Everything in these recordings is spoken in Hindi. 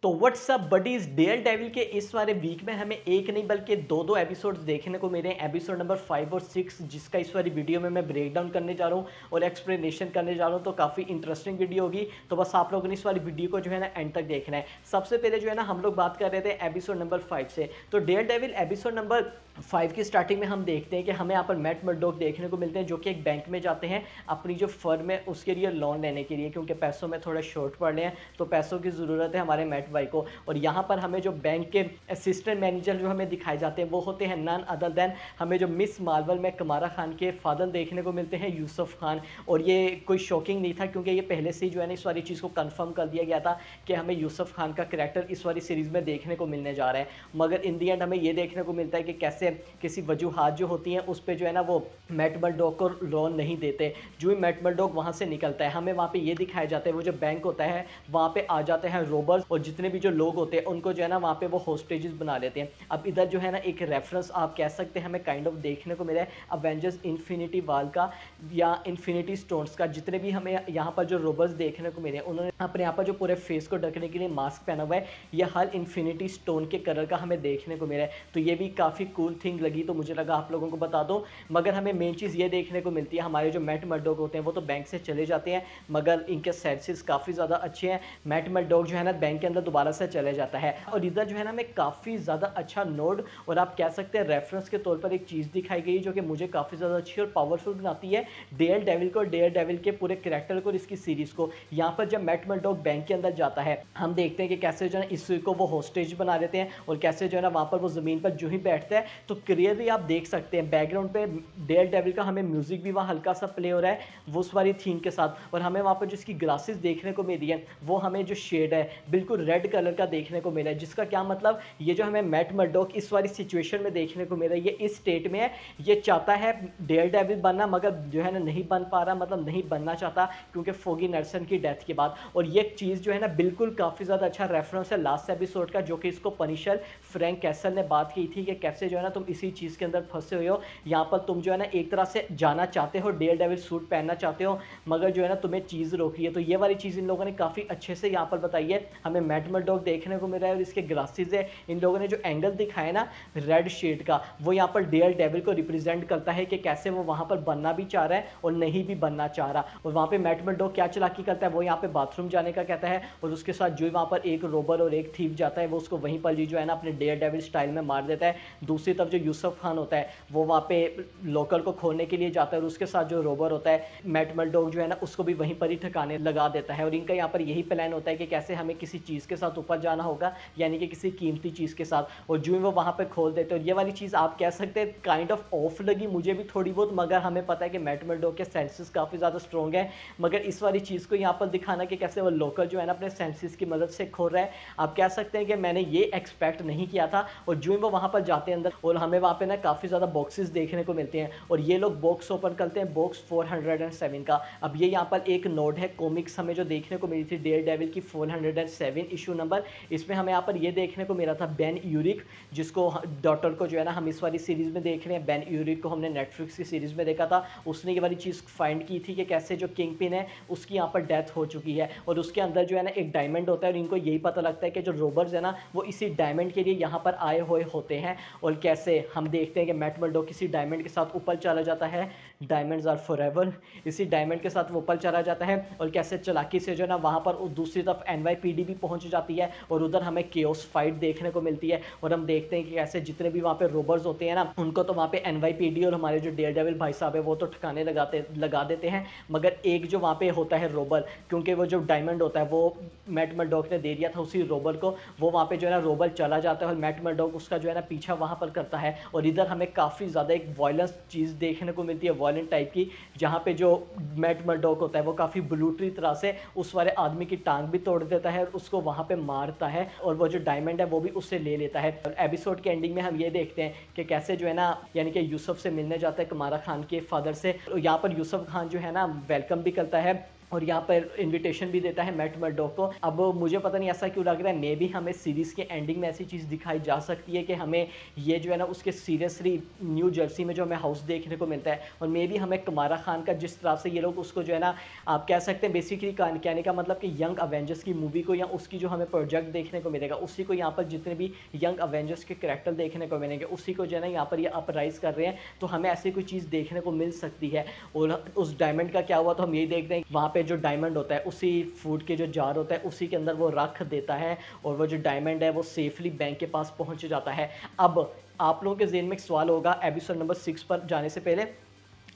तो व्हाट्सअप बडीज डेयर डेविल के इस वाले वीक में हमें एक नहीं बल्कि दो एपिसोड्स देखने को मिले हैं। एपिसोड नंबर 5 और 6 जिसका इस वाली वीडियो में मैं ब्रेक डाउन करने जा रहा हूँ और एक्सप्लेनेशन करने जा रहा हूँ। तो काफ़ी इंटरेस्टिंग वीडियो होगी, तो बस आप लोगों ने इस वाली वीडियो को जो है ना एंड तक देखना है। सबसे पहले जो है ना हम लोग बात कर रहे थे एपिसोड नंबर 5 से। तो डेयर डेविल एपिसोड नंबर 5 की स्टार्टिंग में हम देखते हैं कि हमें यहाँ पर मैट मर्डॉक देखने को मिलते हैं जो कि एक बैंक में जाते हैं अपनी जो फर्म है उसके लिए लोन लेने के लिए, क्योंकि पैसों में थोड़ा शॉर्ट पड़ रहे हैं तो पैसों की ज़रूरत है हमारे मैट भाई को। और यहाँ पर हमें जो बैंक के असिस्टेंट मैनेजर जो हमें दिखाए जाते हैं वो होते हैं नन अदर देन हमें जो मिस मार्वल में कमारा खान के फादर देखने को मिलते हैं, यूसुफ खान। और ये कोई शॉकिंग नहीं था क्योंकि ये पहले से ही जो है ना इस वाली चीज़ को कंफर्म कर दिया गया था कि हमें यूसुफ खान का कैरेक्टर इस वाली सीरीज़ में देखने को मिलने जा रहा है। मगर इन दी एंड हमें ये देखने को मिलता है कि कैसे किसी वजूहात जो होती हैं उस पर जो है ना वो मैट मर्डॉक को लोन नहीं देते। जो ही मैट मर्डॉक वहाँ से निकलता है हमें वहाँ पे ये दिखाया जाता है वो जो बैंक होता है वहाँ पे आ जाते हैं रोबर्स और जितने भी जो लोग होते हैं उनको जो है ना वहाँ पे वो होस्टेजेस बना लेते हैं। अब इधर जो है ना एक रेफरेंस आप कह सकते हैं हमें काइंड ऑफ देखने को मिला है अवेंजर्स इन्फिनिटी वार का या इन्फिनिटी स्टोन्स का। जितने भी हमें यहाँ पर जो रोबर्स देखने को मिले उन्होंने अपने यहाँ पर जो पूरे फेस को ढकने के लिए मास्क पहना हुआ है, यह हर इन्फिनिटी स्टोन के कलर का हमें देखने को मिला है। तो ये भी काफ़ी कूल थिंग लगी, तो मुझे लगा आप लोगों को बता दूं। मगर हमें मेन चीज़ ये देखने को मिलती है हमारे जो मैट मर्डॉक होते हैं वो तो बैंक से चले जाते हैं मगर इनके सेंसेस काफ़ी ज़्यादा अच्छे हैं। मैट मर्डॉक जो है ना बैंक के अंदर दोबारा से चले जाता है और इधर जो है ना हमें काफ़ी ज़्यादा अच्छा नोड और आप कह सकते हैं रेफरेंस के तौर पर एक चीज़ दिखाई गई जो कि मुझे काफ़ी ज़्यादा अच्छी और पावरफुल बनाती है डेयर डेविल को, डेयर डेविल के पूरे कैरेक्टर को और इसकी सीरीज़ को। यहाँ पर जब मैट मर्डॉक बैंक के अंदर जाता है हम देखते हैं कि कैसे जो है इसी को वो होस्टेज बना देते हैं और कैसे जो है ना वहाँ पर वो ज़मीन पर जो ही बैठता है तो क्लियरली आप देख सकते हैं बैकग्राउंड पे डेयर डेविल का हमें म्यूजिक भी वहाँ हल्का सा प्ले हो रहा है वो उस वाली थीम के साथ। और हमें वहाँ पर जो इसकी ग्लासेस देखने को मिली है वो हमें जो शेड है बिल्कुल रेड कलर का देखने को मिला है, जिसका क्या मतलब ये जो हमें मैट मर्डॉक इस वाली सिचुएशन में देखने को मिला है ये इस स्टेट में है, ये चाहता है डेयर डेविल बनना मगर जो है ना नहीं बन पा रहा, मतलब नहीं बनना चाहता क्योंकि फोगी नर्सन की डेथ के बाद। और ये चीज़ जो है ना बिल्कुल काफ़ी ज़्यादा अच्छा रेफरेंस है लास्ट एपिसोड का जो कि इसको पनिशर फ्रैंक कैसल ने बात की थी कि कैसे जो है ना तुम इसी चीज़ के अंदर फंसे हुए हो। यहाँ पर तुम जो है ना एक तरह से जाना चाहते हो, डेयर डेविल सूट पहनना चाहते हो मगर जो है ना तुम्हें चीज़ रोक रही है। तो ये वाली चीज़ इन लोगों ने काफ़ी अच्छे से यहाँ पर बताई है। हमें मैट मर्डॉक देखने को मिल रहा है और इसके ग्लासेस है, इन लोगों ने जो एंगल दिखाया ना रेड शेड का वो यहाँ पर डेयर डेविल को रिप्रेजेंट करता है कि कैसे वो वहाँ पर बनना भी चाह रहा है और नहीं भी बनना चाह रहा। और वहाँ पे मैट मर्डॉक क्या चालाकी करता है वो यहाँ पे बाथरूम जाने का कहता है और उसके साथ जो वहाँ पर एक रोबर और एक थीफ जाता है वो उसको वहीं पर जो है ना अपने डेयर डेविल स्टाइल में मार देता है। दूसरी तरफ जो यूसुफ खान होता है वो वहाँ पे लोकल को खोलने के लिए जाता है और उसके साथ जो रोबर होता है मैट मर्डॉक जो है ना उसको भी वहीं पर ही ठिकाने लगा देता है। और इनका यहाँ पर यही प्लान होता है कि कैसे हमें किसी चीज़ के साथ ऊपर जाना होगा, यानी कि किसी कीमती चीज़ के साथ। और जो ही वो वहाँ पर खोल देते हैं और ये वाली चीज़ आप कह सकते हैं काइंड ऑफ ऑफ लगी मुझे भी थोड़ी बहुत, मगर हमें पता है कि मैट मर्डॉक के सेंसेस काफ़ी ज़्यादा स्ट्रॉन्ग है। मगर इस वाली चीज़ को यहाँ पर दिखाना कि कैसे वो लोकल जो है ना अपने सेंसेस की मदद से खोल रहा है, आप कह सकते हैं कि मैंने ये एक्सपेक्ट नहीं किया था। और जो ही वो वहाँ पर जाते हैं अंदर और हमें वहाँ पे ना काफ़ी ज़्यादा बॉक्सेस देखने को मिलते हैं और ये लोग बॉक्स ओपन करते हैं बॉक्स 407 का। अब ये यहाँ पर एक नोट है कॉमिक्स हमें जो देखने को मिली थी डेयर डेविल की 407 इशू नंबर, इसमें हमें यहाँ पर ये देखने को मिला था बेन यूरिक जिसको डॉटर को जो है ना हम इस वाली सीरीज़ में देख रहे हैं। बेन यूरिक को हमने नेटफ्लिक्स की सीरीज़ में देखा था, उसने ये वाली चीज़ फाइंड की थी कि कैसे जो किंग पिन है उसकी यहाँ पर डेथ हो चुकी है और उसके अंदर जो है ना एक डायमंड होता है और इनको यही पता लगता है कि जो रोबर्स है ना वो इसी डायमंड के लिए यहाँ पर आए हुए होते हैं। और कैसे हम देखते हैं कि मैट मर्डॉक किसी डायमंड के साथ ऊपर चला जाता है, डायमंड्स आर फॉरएवर, इसी डायमंड के साथ वो ऊपर चला जाता है और कैसे चालाकी से जो है ना वहाँ पर दूसरी तरफ NYPD भी पहुँच जाती है और उधर हमें केओस फाइट देखने को मिलती है। और हम देखते हैं कि कैसे जितने भी वहाँ पे रोबर्स होते हैं ना उनको तो वहाँ पे NYPD और हमारे जो डेयर डेविल भाई साहब है वो तो ठिकाने लगा देते हैं, मगर एक जो वहाँ पे होता है रोबर, क्योंकि वो जो डायमंड होता है वो मैट मर्डॉक ने दे दिया था उसी रोबर को, वो वहाँ पे जो है ना रोबर चला जाता है और मैट मर्डॉक उसका जो है ना पीछा वहाँ पर करता है। और इधर हमें काफ़ी ज़्यादा एक वायलेंस चीज़ देखने को मिलती है वायलेंट टाइप की, जहाँ पे जो मैट मर्डॉक होता है वो काफ़ी ब्रूटली तरह से उस वाले आदमी की टांग भी तोड़ देता है और उसको वहाँ पे मारता है और वो जो डायमंड है वो भी उससे ले लेता है। और एपिसोड के एंडिंग में हम ये देखते हैं कि कैसे जो है ना यानी कि यूसुफ से मिलने जाता है कमारा खान के फादर से। यहाँ पर यूसुफ खान जो है ना वेलकम भी करता है और यहाँ पर इनविटेशन भी देता है मैट मर्डॉक को। अब मुझे पता नहीं ऐसा क्यों लग रहा है, मे बी हमें सीरीज़ के एंडिंग में ऐसी चीज़ दिखाई जा सकती है कि हमें ये जो है ना उसके सीरियसली न्यू जर्सी में जो हमें हाउस देखने को मिलता है, और मे बी हमें कमारा खान का जिस तरह से ये लोग उसको जो है ना, आप कह सकते हैं बेसिकली कहने का मतलब कि यंग अवेंजर्स की मूवी को या उसकी जो हमें प्रोजेक्ट देखने को मिलेगा, उसी को यहाँ पर जितने भी यंग अवेंजर्स के कैरेक्टर देखने को मिलेंगे उसी को जो है ना यहाँ पर ये अपराइज कर रहे हैं, तो हमें ऐसी कोई चीज़ देखने को मिल सकती है। और उस डायमंड का क्या हुआ, तो हम यही देख रहे हैं वहाँ पे जो डायमंड होता है उसी फूड के जो जार होता है उसी के अंदर वो रख देता है, और वो जो डायमंड है वो सेफली बैंक के पास पहुंच जाता है। अब आप लोगों के ज़हन में एक सवाल होगा एपिसोड नंबर 6 पर जाने से पहले,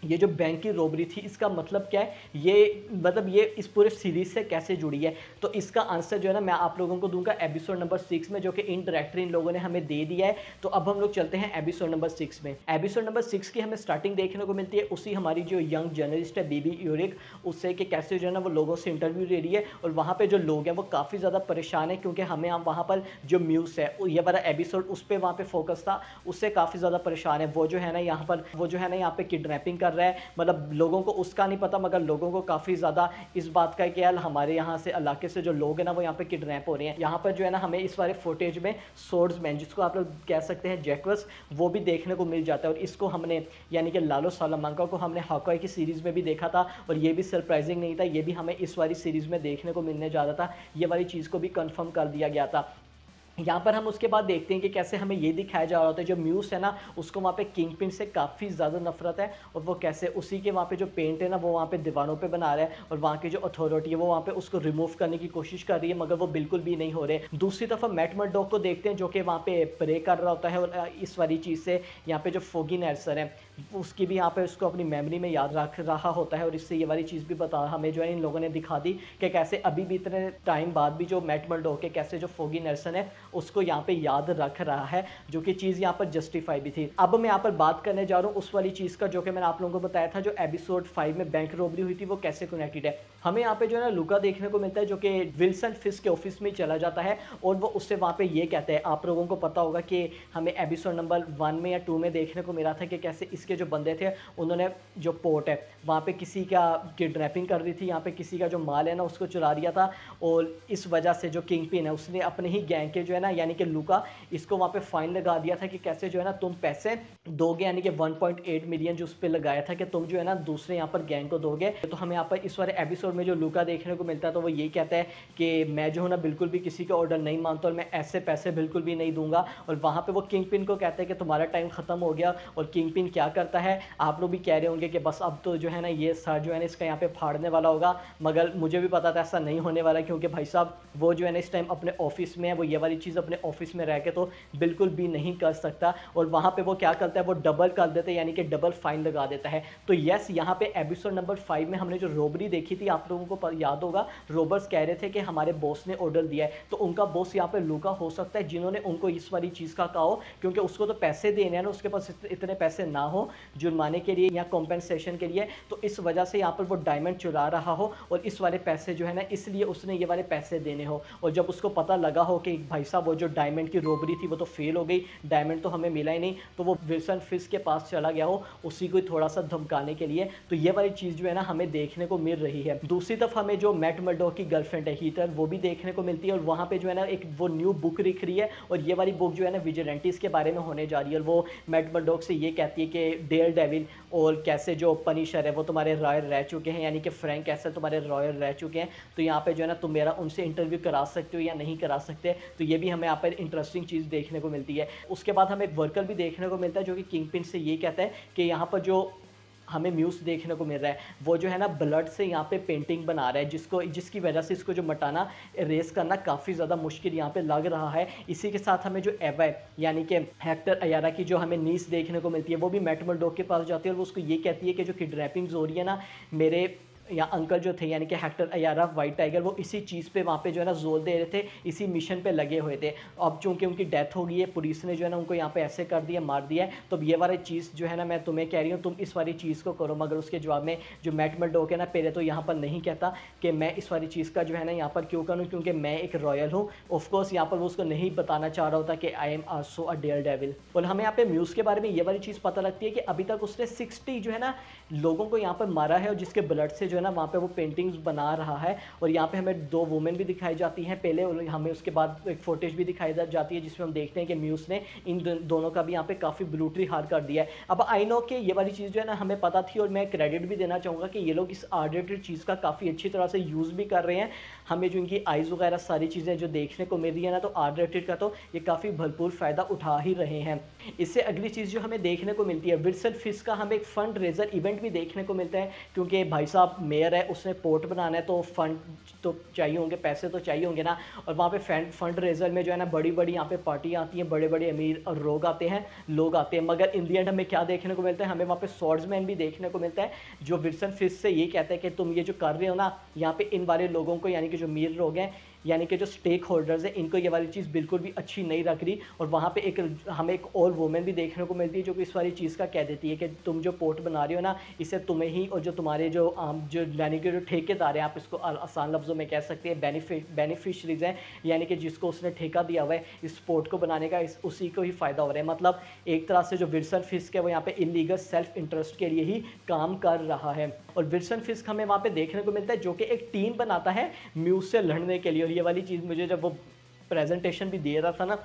ये जो बैंक की रॉबरी थी इसका मतलब क्या है, ये मतलब ये इस पूरे सीरीज से कैसे जुड़ी है? तो इसका आंसर जो है ना मैं आप लोगों को दूंगा एपिसोड नंबर 6 में, जो कि इनडायरेक्टली इन लोगों ने हमें दे दिया है। तो अब हम लोग चलते हैं एपिसोड नंबर 6 में। एपिसोड नंबर 6 की हमें स्टार्टिंग देखने को मिलती है उसी हमारी जो यंग जर्नलिस्ट है बीबी यूरिक, उससे कि कैसे जो है ना वो लोगों से इंटरव्यू ले रही है, और वहाँ पर जो लोग हैं वो काफ़ी ज़्यादा परेशान है, क्योंकि हमें वहाँ पर जो म्यूज़ है ये वाला एपिसोड उस पर वहाँ पर फोकस था, उससे काफ़ी ज़्यादा परेशान है। वो जो है ना यहाँ पर वो जो है ना यहाँ पे किडनैपिंग कर रहा है, मतलब लोगों को उसका नहीं पता, मगर लोगों को काफ़ी ज़्यादा इस बात का है कि यार हमारे यहाँ से इलाके से जो लोग हैं ना वो यहाँ पे किडनैप हो रहे हैं। यहाँ पर जो है ना हमें इस वाले फुटेज में सोर्ड्समैन, जिसको आप लोग कह सकते हैं जैकवस, वो भी देखने को मिल जाता है। और इसको हमने यानी कि लालो सालामांका को हमने हॉकआई की सीरीज़ में भी देखा था, और ये भी सरप्राइजिंग नहीं था, ये भी हमें इस वाली सीरीज़ में देखने को मिलने जा रहा था। ये वाली चीज़ को भी कन्फर्म कर दिया गया था। यहाँ पर हम उसके बाद देखते हैं कि कैसे हमें ये दिखाया जा रहा होता है जो म्यूस है ना उसको वहाँ पे किंग पिन से काफ़ी ज़्यादा नफरत है, और वो कैसे उसी के वहाँ पे जो पेंट है ना वो वहाँ पे दीवारों पे बना रहा है, और वहाँ की जो अथॉरिटी है वो वहाँ पे उसको रिमूव करने की कोशिश कर रही है, मगर वो बिल्कुल भी नहीं हो रहे। दूसरी तरफ हम मैट मर्डॉक को देखते हैं जो कि वहाँ पे प्रे कर रहा होता है, और इस वाली चीज़ से यहाँ पे जो फोगी नर्सर है उसकी भी यहाँ पे उसको अपनी मेमोरी में याद रख रहा होता है, और इससे ये वाली चीज़ भी बता हमें जो है इन लोगों ने दिखा दी कि कैसे अभी भी इतने टाइम बाद भी जो मैट मर्डॉक है कैसे जो फोगी नर्सन है उसको यहाँ पे याद रख रहा है, जो कि चीज़ यहाँ पर जस्टिफाई भी थी। अब मैं यहाँ पर बात करने जा रहा हूँ उस वाली चीज़ का जो कि मैंने आप लोगों को बताया था, जो एपिसोड 5 में बैंक रॉबरी हुई थी वो कैसे कनेक्टेड है। हमें यहाँ पे जो है ना लुका देखने को मिलता है जो कि विल्सन फिस्क के ऑफिस में चला जाता है, और वो उससे वहाँ पे ये कहते हैं, आप लोगों को पता होगा कि हमें एपिसोड नंबर 1 में या 2 में देखने को मिला था कि कैसे इसके जो बंदे थे उन्होंने जो पोर्ट है वहाँ पे किसी का किडनैपिंग कर रही थी, यहाँ पे किसी का जो माल है ना उसको चुरा रिया था, और इस वजह से जो किंग पिन है उसने अपने ही गैंग के जो है ना यानी कि लुका इसको वहाँ पे फाइन लगा दिया था कि कैसे जो है ना तुम पैसे दोगे, यानी कि 1.8 मिलियन जो उस पर लगाया था कि तुम जो है ना दूसरे यहाँ पर गैंग को दोगे। तो हमें यहाँ पर इस वाले एपिसोड में जो लुका देखने को मिलता है तो वो यही कहता है कि मैं जो है ना बिल्कुल भी किसी का ऑर्डर नहीं मानता, और मैं ऐसे पैसे बिल्कुल भी नहीं दूंगा। और वहाँ पे वो किंग पिन को कहते हैं कि तुम्हारा टाइम खत्म हो गया, और किंग पिन क्या करता है आप लोग भी कह रहे होंगे कि बस अब तो जो है ना ये सर जो है ना इसका यहाँ पे फाड़ने वाला होगा, मगर मुझे भी पता था ऐसा नहीं होने वाला, क्योंकि भाई साहब वो जो है ना इस टाइम अपने ऑफिस में है, वो ये वाली चीज़ अपने ऑफिस में रह के तो बिल्कुल भी नहीं कर सकता। और वहाँ पे वो क्या करता है वो डबल कर देते हैं, यानी कि डबल फाइन लगा देता है। तो यस यहाँ पे एपिसोड नंबर 5 में हमने जो रॉबरी देखी थी आप लोगों को याद होगा, रॉबर्स कह रहे थे कि हमारे बॉस ने ऑर्डर दिया है, तो उनका बॉस यहाँ पे लुका हो सकता है जिन्होंने उनको इस वाली चीज़ का कहा हो, क्योंकि उसको तो पैसे देने हैं ना, उसके पास इतने पैसे ना हो जुर्माने के लिए या कॉम्पेंसेशन के लिए, तो इस वजह से यहाँ पर वो डायमंड चुरा रहा हो, और इस वाले पैसे जो है ना इसलिए उसने ये वाले पैसे देने हो। और जब उसको पता लगा हो कि भाई साहब वो जो डायमंड की रॉबरी थी वो तो फेल हो गई, डायमंड तो हमें मिला ही नहीं, तो वो विल्सन फिस्क के पास चला गया हो उसी को थोड़ा सा धमकाने के लिए। तो ये वाली चीज़ जो है ना हमें देखने को मिल रही है। दूसरी तरफ हमें जो मैट मर्डॉक की गर्लफ्रेंड है हीटर, वो भी देखने को मिलती है, और वहाँ पे जो है ना एक वो न्यू बुक लिख रही है, और ये वाली बुक जो है ना विजिलेंटिस के बारे में होने जा रही है। और वो मैट मर्डॉक से ये कहती है कि डेयर डेविल और कैसे जो पनिशर है वो तुम्हारे रॉयल रह चुके हैं, यानी कि फ्रैंक कैसे तुम्हारे रॉयल रह चुके हैं, तो यहाँ पे जो है ना तुम मेरा उनसे इंटरव्यू करा सकते हो या नहीं करा सकते। तो ये भी हमें यहाँ पर इंटरेस्टिंग चीज़ देखने को मिलती है। उसके बाद हमें एक वर्कर भी देखने को मिलता है जो कि किंग पिन से ये कहता है कि यहाँ पर जो हमें म्यूज़ देखने को मिल रहा है वो जो है ना ब्लड से यहाँ पे पेंटिंग बना रहा है, जिसकी वजह से इसको जो मटाना इरेज करना काफ़ी ज़्यादा मुश्किल यहाँ पे लग रहा है। इसी के साथ हमें जो एवा है यानी कि हेक्टर अयारा की जो हमें नीस देखने को मिलती है, वो भी मैट मर्डॉक के पास जाती है, और वो उसको ये कहती है कि जो किडनैपिंग्स हो रही है ना मेरे या अंकल जो थे यानी कि हेक्टर अयारा वाइट टाइगर, वो इसी चीज़ पे वहाँ पे जो है ना जोर दे रहे थे, इसी मिशन पे लगे हुए थे। अब चूंकि उनकी डेथ हो गई है, पुलिस ने जो है ना उनको यहाँ पे ऐसे कर दिया, मार दिया है, तो ये वाली चीज़ जो है ना मैं तुम्हें कह रही हूँ तुम इस वाली चीज़ को करो। मगर उसके जवाब में जो मैट मर्डॉक है ना पहले तो यहाँ पर नहीं कहता कि मैं इस वाली चीज़ का जो है ना यहाँ पर क्यों करूँ, क्योंकि मैं एक रॉयल हूँ। ऑफकोर्स यहाँ पर वो उसको नहीं बताना चाह रहा होता कि I am also a daredevil. और हमें यहाँ पे म्यूज़ के बारे में ये वाली चीज़ पता लगती है कि अभी तक उसने 60 जो है ना लोगों को यहाँ पर मारा है, और जिसके ब्लड से जो जो है ना वहाँ पे वो पेंटिंग्स बना रहा है। और यहाँ पे हमें 2 वुमेन भी दिखाई जाती हैं पहले, और हमें उसके बाद एक फुटेज भी दिखाई जाती है जिसमें हम देखते हैं कि म्यूस ने इन दोनों का भी यहाँ पे काफ़ी ब्रूटली हार कर दिया है। अब आई नो कि ये वाली चीज़ जो है ना हमें पता थी, और मैं क्रेडिट भी देना चाहूँगा कि ये लोग इस आर रेटेड चीज़ का काफ़ी अच्छी तरह से यूज़ भी कर रहे हैं। हमें जो इनकी आइज़ वगैरह सारी चीज़ें जो देखने को मिल रही है ना, तो आर रेटेड का तो ये काफ़ी भरपूर फ़ायदा उठा ही रहे हैं। इससे अगली चीज़ जो हमें देखने को मिलती है, विल्सन फिस्क का हमें एक फंड रेजर इवेंट भी देखने को मिलता है, क्योंकि भाई साहब मेयर है, उसने पोर्ट बनाना है तो फंड तो चाहिए होंगे, पैसे तो चाहिए होंगे ना। और वहाँ पे फंड रेजर में जो है ना बड़ी बड़ी यहाँ पे पार्टियाँ आती हैं, बड़े बड़े अमीर और लोग आते हैं, मगर इन दी एंड हमें क्या देखने को मिलता है, हमें वहाँ पे स्वॉर्ड्समैन भी देखने को मिलता है जो विल्सन फिस्क से ये कहता है कि तुम ये जो कर रहे हो ना, यहाँ पे इन वाले लोगों को, यानी कि जो अमीर लोग हैं, यानी कि जो स्टेक होल्डर्स हैं, इनको ये वाली चीज़ बिल्कुल भी अच्छी नहीं लग रही। और वहाँ पे हमें एक और वुमेन भी देखने को मिलती है जो कि इस वाली चीज़ का कह देती है कि तुम जो पोर्ट बना रहे हो ना, इसे तुम्हें ही और जो तुम्हारे जो यानी कि जो ठेकेदार हैं, आप इसको आसान लफ्ज़ों में कह सकते हैं बेनिफिशरीज हैं, यानी कि जिसको उसने ठेका दिया हुआ है इस पोर्ट को बनाने का, उसी को ही फ़ायदा हो रहा है। मतलब एक तरह से जो विल्सन फिस्क है वो यहाँ पे इलीगल सेल्फ इंटरेस्ट के लिए ही काम कर रहा है। और विल्सन फिस्क हमें वहाँ पे देखने को मिलता है जो कि एक टीम बनाता है म्यूस से लड़ने के लिए। और ये वाली चीज़ मुझे जब वो प्रेजेंटेशन भी दे रहा था ना,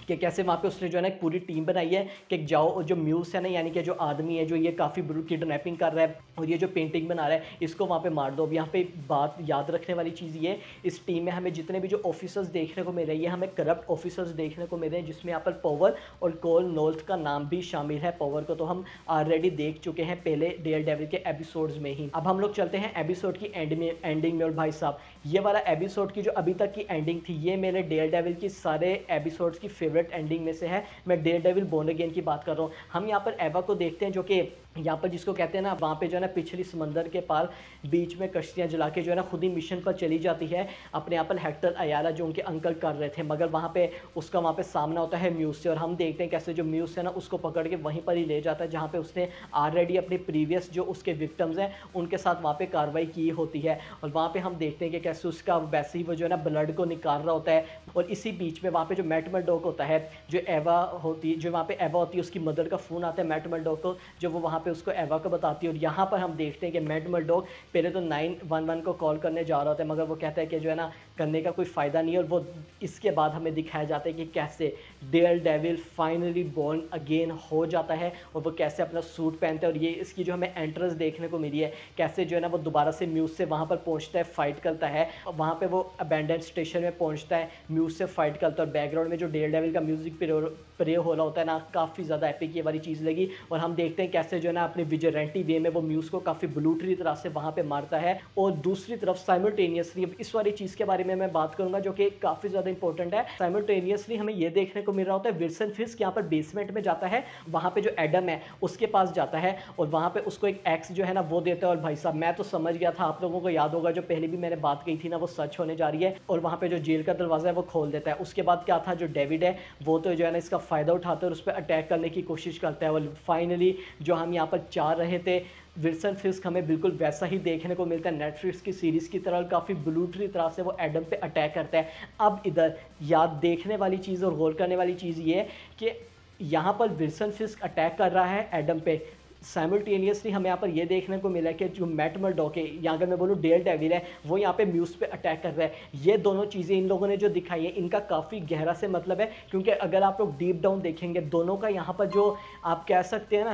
कि कैसे वहाँ पे उसने जो है ना एक पूरी टीम बनाई है कि जाओ, और जो म्यूस है ना, यानी कि जो आदमी है जो ये काफ़ी किडनैपिंग कर रहा है और ये जो पेंटिंग बना रहा है, इसको वहाँ पे मार दो। अब यहाँ पे बात याद रखने वाली चीज़ ये, इस टीम में हमें जितने भी जो ऑफिसर्स देखने को मिल रहे हैं, ये हमें करप्ट ऑफिसर्स देखने को मिल रहे हैं, जिसमें यहाँ पर पॉवर और कोल नॉल्थ का नाम भी शामिल है। पॉवर को तो हम ऑलरेडी देख चुके हैं पहले डेयरडेविल के एपिसोड्स में ही। अब हम लोग चलते हैं एपिसोड की एंडिंग में। और भाई साहब ये वाला एपिसोड की जो अभी तक की एंडिंग थी, ये मेरे डेयरडेविल की सारे एपिसोड्स की फेवरेट एंडिंग में से है। मैं डेयरडेविल बोर्न अगेन की बात कर रहा हूँ। हम यहाँ पर एवा को देखते हैं जो कि यहाँ पर जिसको कहते हैं ना, वहाँ पे जो है ना पिछली समंदर के पार बीच में कश्तियाँ जला के जो है ना खुद ही मिशन पर चली जाती है अपने यहाँ पर हेक्टर अयाला जो उनके अंकल कर रहे थे, मगर वहाँ पे उसका वहाँ पे सामना होता है म्यूस से। और हम देखते हैं कैसे जो म्यूस है ना उसको पकड़ के वहीं पर ही ले जाता है जहाँ पे उसने ऑलरेडी अपने प्रीवियस जो उसके विक्टिम्स हैं उनके साथ वहाँ पे कार्रवाई की होती है। और वहाँ पे हम देखते हैं कि कैसे उसका वैसे ही वो जो है ना ब्लड को निकाल रहा होता है। और इसी बीच में वहाँ पे जो मैट मर्डोक होता है, जो एवा होती है, जो वहाँ पे एवा होती है, उसकी मदर का फ़ोन आता है मैट मर्डोक को, जो वो वहाँ पे उसको एवा को बताती है। और यहाँ पर हम देखते हैं कि मैट मर्डोक पहले तो 911 को कॉल करने जा रहा होता है, मगर वो कहता है कि जो है ना करने का कोई फ़ायदा नहीं है। और वो इसके बाद हमें दिखाया जाता है कि कैसे डेयरडेविल फाइनली बोर्न अगेन हो जाता है, और वो कैसे अपना सूट पहनता है। और ये इसकी जो हमें एंट्रेंस देखने को मिली है, कैसे जो है ना वो दोबारा से म्यूस से वहाँ पर पहुँचता है, फाइट करता है, और वहाँ पर वो अबैंडन स्टेशन में पहुँचता है, म्यूस से फाइट करता है। और बैकग्राउंड में जो डेयरडेविल का म्यूज़िक प्ले हो रहा होता है ना, काफ़ी ज़्यादा एपिक ये वाली चीज़ लगी। और हम देखते हैं कैसे जो है ना अपने विजिलेंटी वे में वो म्यूज़ को काफ़ी ब्रूटली तरह से वहाँ पे मारता है। और दूसरी तरफ साइमल्टेनियसली इस वाली चीज़ के बारे में मैं बात करूँगा जो कि काफ़ी ज़्यादा इंपॉर्टेंट है। साइमल्टेनियसली हमें ये देखने को मिल रहा होता है विल्सन फिस्क यहाँ पर बेसमेंट में जाता है, वहाँ पे जो एडम है उसके पास जाता है, और वहाँ पे उसको एक एक्स जो है ना वो देता है। और भाई साहब मैं तो समझ गया था, आप लोगों को याद होगा जो पहले भी मैंने बात कही थी ना वो सच होने जा रही है। और वहाँ पे जो जेल का दरवाज़ा है वो खोल देता है। उसके बाद क्या था, जो डेविड है वो तो जो है ना इसका फ़ायदा उठाता है और उस पर अटैक करने की कोशिश करता है। और फाइनली जो हम यहाँ पर चाह रहे थे, विल्सन फिस्क हमें बिल्कुल वैसा ही देखने को मिलता है नेटफ्लिक्स की सीरीज़ की तरह, काफ़ी ब्रूटली तरह से वो एडम पे अटैक करता है। अब इधर याद देखने वाली चीज़ और गौर करने वाली चीज़ ये है कि यहाँ पर विल्सन फिस्क अटैक कर रहा है एडम पे, साइमल्टेनियसली हमें यहाँ पर ये देखने को मिला है कि जो मैट मर्डोक है, या अगर मैं बोलूँ डेयरडेविल है, वो यहाँ पे म्यूस पे अटैक कर रहा है। ये दोनों चीज़ें इन लोगों ने जो दिखाई है इनका काफ़ी गहरा से मतलब है, क्योंकि अगर आप लोग डीप डाउन देखेंगे दोनों का यहाँ पर जो आप कह सकते हैं ना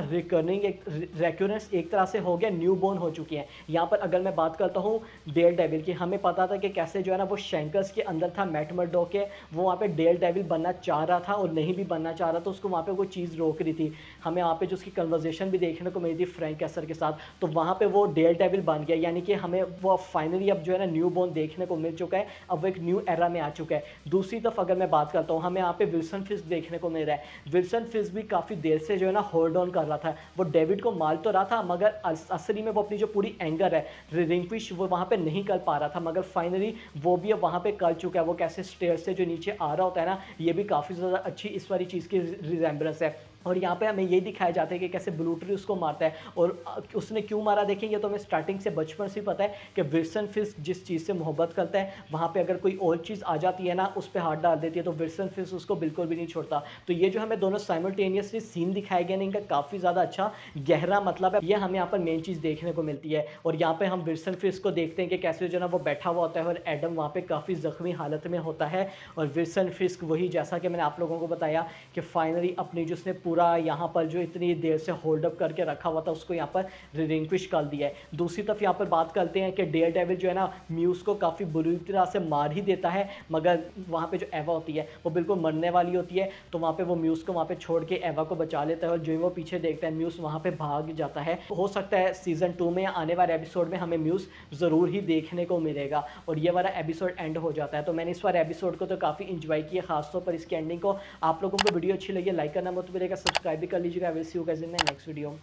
रेक्यूरेंस एक तरह से हो गया, न्यू बोर्न हो चुकी है। यहाँ पर अगर मैं बात करता हूँ डेयरडेविल की, हमें पता था कि कैसे जो है ना वो शैंकर्स के अंदर था मैट मर्डोक है, वो वहाँ पे डेयरडेविल बनना चाह रहा था और नहीं भी बनना चाह रहा था, उसको वहाँ पे कोई चीज़ रोक रही थी। हमें वहाँ पे जो उसकी कन्वर्सेशन भी देखने को मिली थी फ्रैंक कैसर के साथ, तो वहाँ पे वो डेयरडेविल बन गया, यानी कि हमें वो फाइनली अब जो है ना न्यू बोर्न देखने को मिल चुका है, अब वो एक न्यू एरा में आ चुका है। दूसरी तरफ अगर मैं बात करता हूँ, हमें यहाँ पे विल्सन फिस्क देखने को मिल रहा है। विल्सन फिस्क भी काफ़ी देर से जो है ना होल्ड ऑन कर रहा था, वो डेविड को मार तो रहा था, मगर असली में वो अपनी जो पूरी एंगर है रिंक्विश वो वहाँ पे नहीं कर पा रहा था, मगर फाइनली वो भी अब वहाँ पे कर चुका है। वो कैसे स्टेयर से जो नीचे आ रहा होता है ना, ये भी काफ़ी ज़्यादा अच्छी इस वाली चीज़ की रिजेंबलेंस है। और यहाँ पे हमें ये दिखाया जाता है कि कैसे ब्लू ट्री उसको मारता है और उसने क्यों मारा देखेंगे तो हमें स्टार्टिंग से बचपन से ही पता है कि विल्सन फिस्क जिस चीज़ से मोहब्बत करता है वहाँ पे अगर कोई और चीज़ आ जाती है ना उस पर हाथ डाल देती है तो विल्सन फिस्क उसको बिल्कुल भी नहीं छोड़ता। तो ये जो हमें दोनों साइमल्टेनियसली सीन दिखाए गए ना इनका काफ़ी ज़्यादा अच्छा गहरा मतलब है, ये हमें यहाँ पर मेन चीज़ देखने को मिलती है। और यहाँ पे हम विल्सन फिस्क को देखते हैं कि कैसे जो ना वो बैठा हुआ होता है और एडम वहाँ पे काफ़ी ज़ख्मी हालत में होता है और विल्सन फिस्क वही जैसा कि मैंने आप लोगों को बताया कि फाइनली अपनी जो उसने पूरा यहाँ पर जो इतनी देर से होल्ड अप करके रखा हुआ था उसको यहाँ पर रिलिंक्विश कर दिया है। दूसरी तरफ यहाँ पर बात करते हैं कि डेयर डेविल जो है ना म्यूज़ को काफ़ी बुरी तरह से मार ही देता है, मगर वहाँ पे जो एवा होती है वो बिल्कुल मरने वाली होती है तो वहाँ पे वो म्यूज़ को वहाँ पे छोड़ के एवा को बचा लेता है और जो ही वो पीछे देखता है म्यूज़ वहाँ पे भाग जाता है। हो सकता है सीज़न 2 में या आने वाले एपिसोड में हमें म्यूज़ ज़रूर ही देखने को मिलेगा और ये वाला एपिसोड एंड हो जाता है। तो मैंने इस वाले एपिसोड को तो काफ़ी इंजॉय किया, खासतौर पर इसकी एंडिंग को। आप लोगों को वीडियो अच्छी लगी लाइक करना मत भूलिएगा, सब्सक्राइब भी कर लीजिएगा। I will see you guys in my next video.